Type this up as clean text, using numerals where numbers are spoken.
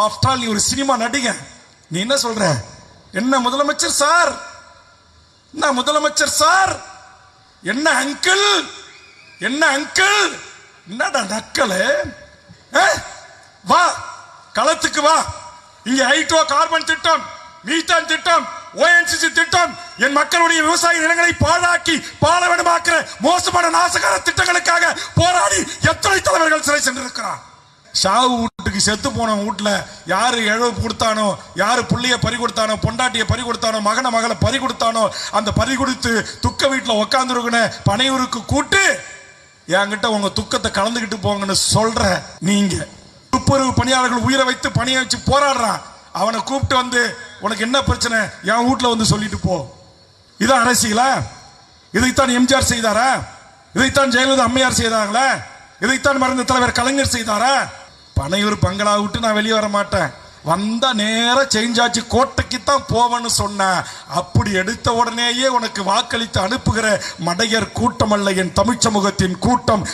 After all நீ ஒரு cinema நடிகன், நீ என்ன சொல்ற? என்ன முதலமைச்சர் சார், என்ன முதலமைச்சர் சார், என்ன அங்கிள், என்ன அங்கிள், என்னடா நக்கலு? வா களத்துக்கு வா. இங்க ஹைட்ரோ கார்பன் திட்டம், மீத்தான் திட்டம், ONGC திட்டம், என் மக்களுடைய விவசாய நிலங்களை பாழாக்கி பாலவனமாக்குற மோசமான நாசகார திட்டங்களுக்காக போராடி எத்தனை தலைவர்கள் சிறை சென்றிருக்கிறார். சாவு வீட்டுக்கு செத்து போன வீட்டுல யாரு இழவு கொடுத்தானோ, யாரு புள்ளைய பறி கொடுத்தானோ, பொண்டாட்டிய பறி கொடுத்தானோ, மகளை பறி கொடுத்தானோ, அந்த பறி கொடுத்து துக்க வீட்டுல உட்கார்ந்து பனையூருக்கு கூட்டு என்கிட்ட உங்க துக்கத்தை கலந்துகிட்டு போங்கன்னு சொல்ற நீங்க. துப்புரவு பணியாளர்கள் உயிரை வைத்து பணியை வச்சு போராடுறான், அவனை கூப்பிட்டு வந்து உனக்கு என்ன பிரச்சனை என் வீட்டுல வந்து சொல்லிட்டு போ. இதான் அரசியலா? இதைத்தான் எம்ஜிஆர் செய்தாரா? இதைத்தான் ஜெயலலிதா அம்மையார் செய்தாங்களா? இதைத்தான் மறைந்த தலைவர் கலைஞர் செய்தாரா? பனையூர் பங்களா விட்டு நான் வெளியே வர மாட்டேன், வந்தா நேரம் சேஞ்சாச்சு கோட்டைக்கு தான் போவேன்னு சொன்ன. அப்படி எடுத்த உடனேயே உனக்கு வாக்களித்து அனுப்புகிற மடையர் கூட்டம் அல்ல என் தமிழ் சமூகத்தின் கூட்டம்.